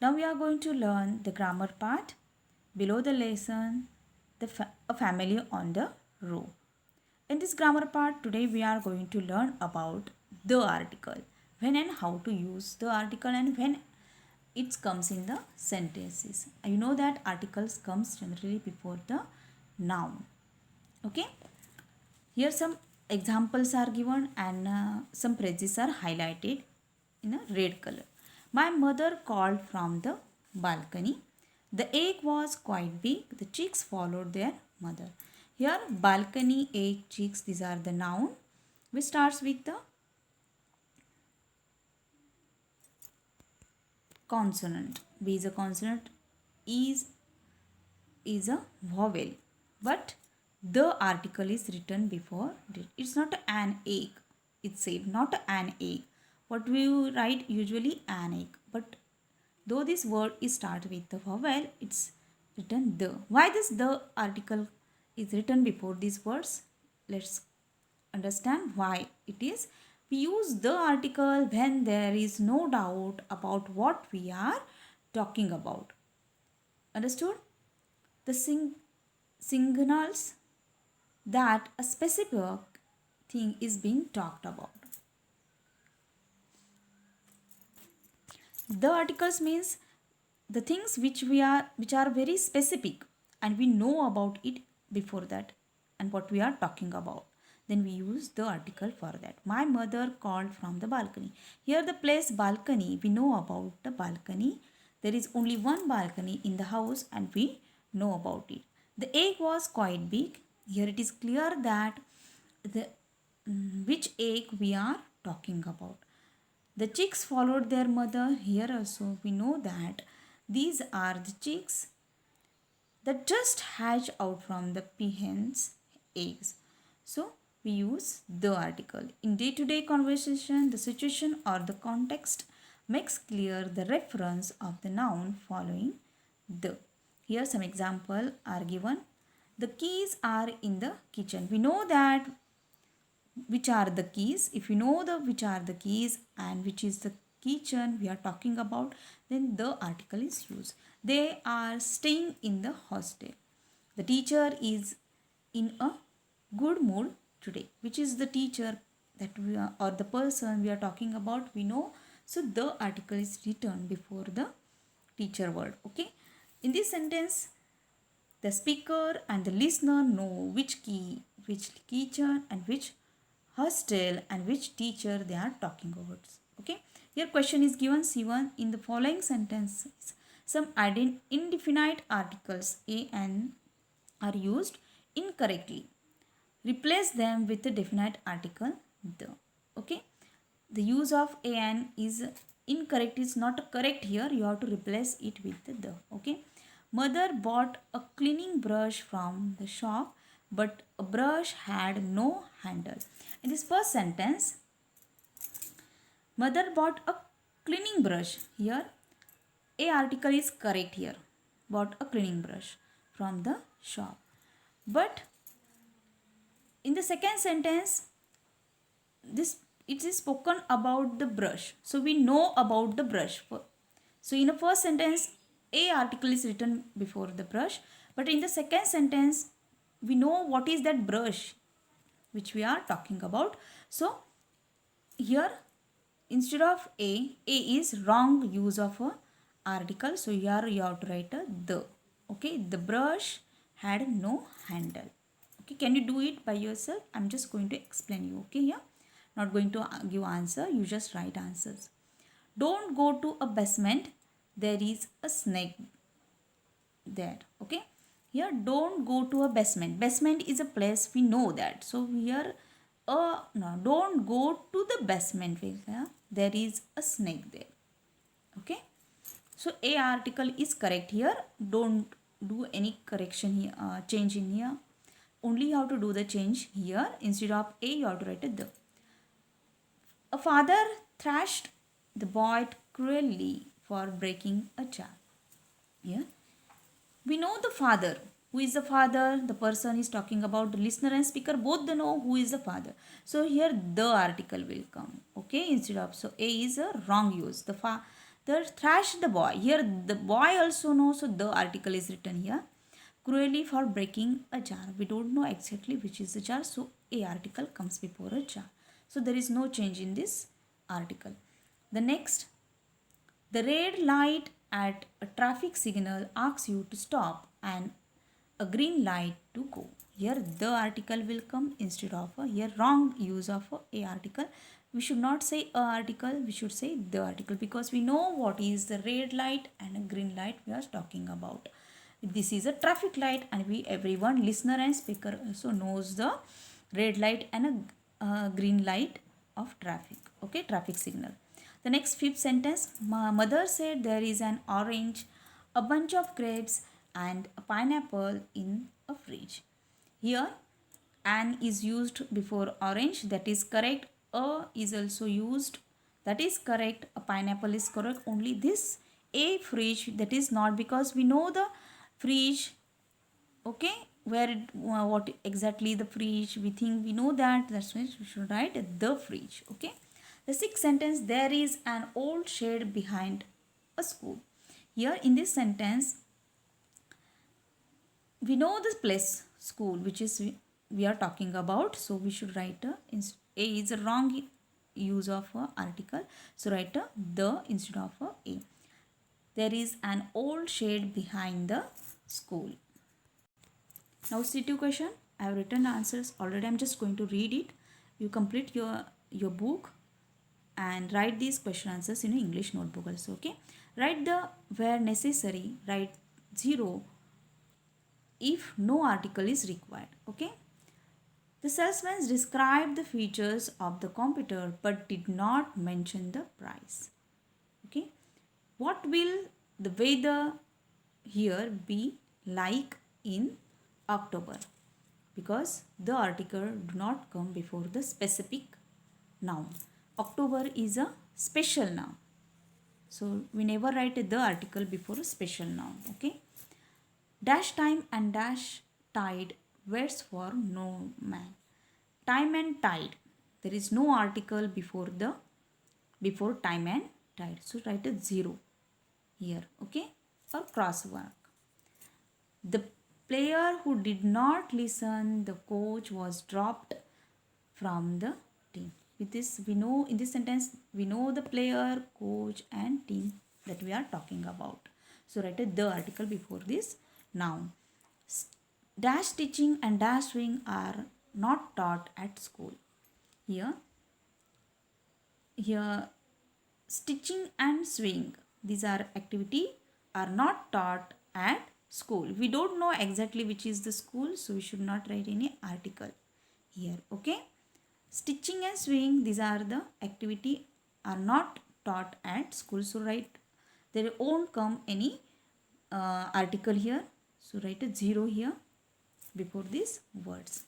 Now we are going to learn the grammar part. Below the lesson, a family on the row. In this grammar part, today we are going to learn about the article. When and how to use the article and when it comes in the sentences. You know that articles comes generally before the noun. Okay. Here some examples are given and some phrases are highlighted in a red color. My mother called from the balcony. The egg was quite big. The chicks followed their mother. Here balcony, egg, chicks, these are the noun. We starts with the consonant. B is a consonant. Is is a vowel. But the article is written before it. It's not an egg. It's said not an egg. What we write usually an egg. But though this word is start with the vowel, it's written the. Why this the article is written before these words? Let's understand why it is. We use the article when there is no doubt about what we are talking about. Understood? The signals that a specific thing is being talked about. The articles means the things which are very specific and we know about it before that and what we are talking about. Then we use the article for that. My mother called from the balcony. Here the place balcony, we know about the balcony. There is only one balcony in the house and we know about it. The egg was quite big. Here it is clear that the which egg we are talking about. The chicks followed their mother. Here also we know that these are the chicks that just hatch out from the peahen's eggs. So we use the article. In day-to-day conversation, the situation or the context makes clear the reference of the noun following the. Here some example are given. The keys are in the kitchen. We know that which are the keys. If you know the which are the keys and which is the kitchen we are talking about, then the article is used. They are staying in the hostel. The teacher is in a good mood today. Which is the teacher that we are or the person we are talking about, we know. So the article is written before the teacher word. Okay. In this sentence, the speaker and the listener know which key, which kitchen and which hostel and which teacher they are talking about. Okay. Here question is given C1. In the following sentences, some indefinite articles a and are used incorrectly. Replace them with the definite article the. Okay. The use of a and is incorrect, is not correct here. You have to replace it with the. Okay. Mother bought a cleaning brush from the shop, but a brush had no handle. In this first sentence, mother bought a cleaning brush. Here, a article is correct here. Bought a cleaning brush from the shop. But in the second sentence, this it is spoken about the brush. So we know about the brush. So in the first sentence, a article is written before the brush. But in the second sentence, we know what is that brush which we are talking about. So here instead of a is wrong use of a article. So here you have to write a the. Okay, the brush had no handle. Okay, can you do it by yourself? I'm just going to explain you. Okay, here not going to give answer. You just write answers. Don't go to a basement. There is a snake there. Okay, here don't go to a basement. Basement is a place, we know that. So here no, don't go to the basement. There is a snake there. Okay, so a article is correct here. Don't do any correction here, change in here. Only you have to do the change here. Instead of a, you have to write a the. A father thrashed the boy cruelly for breaking a jar. Here we know the father. Who is the father? The person is talking about. The listener and speaker both they know who is the father. So here the article will come. Okay, instead of. So a is a wrong use. The The thrash the boy. Here the boy also knows, so the article is written here. Cruelly for breaking a jar. We don't know exactly which is the jar, so a article comes before a jar. So there is no change in this article. The next, the red light at a traffic signal asks you to stop and a green light to go. Here the article will come instead of a, here wrong use of a article. We should not say a article, we should say the article, because we know what is the red light and a green light we are talking about. This is a traffic light, and we everyone listener and speaker also knows the red light and a green light of traffic. Okay, traffic signal. The next fifth sentence, mother said there is an orange, a bunch of grapes and a pineapple in a fridge. Here an is used before orange, that is correct. A is also used, that is correct. A pineapple is correct. Only this a fridge, that is not, because we know the fridge, okay, where it, what exactly the fridge, we think we know that, that's why we should write the fridge. Okay, the sixth sentence, there is an old shed behind a school. Here in this sentence we know this place school which is we are talking about, so we should write a is a wrong use of a article, so write the instead of a. There is an old shed behind the school. Now C2 question, I have written answers already. I'm just going to read it. You complete your book and write these question answers in an English notebook also. Okay, write the where necessary, write 0 if no article is required. Okay, the salesman described the features of the computer but did not mention the price. Okay, what will the weather here be like in October? Because the article do not come before the specific noun. October is a special noun, so we never write the article before a special noun. Okay, dash time and dash tide, words for no man. Time and tide, there is no article before time and tide, so write a 0 here. Okay, or crosswalk. The player who did not listen, the coach was dropped from the team. With this we know, in this sentence we know the player, coach and team that we are talking about, so write a the article before this noun. Dash stitching and dash sewing are not taught at school. Here stitching and sewing, these are activity are not taught at school. We don't know exactly which is the school, so we should not write any article here. Okay, stitching and sewing, these are the activity are not taught at school, so write, there won't come any article here, so write a 0 here before these words.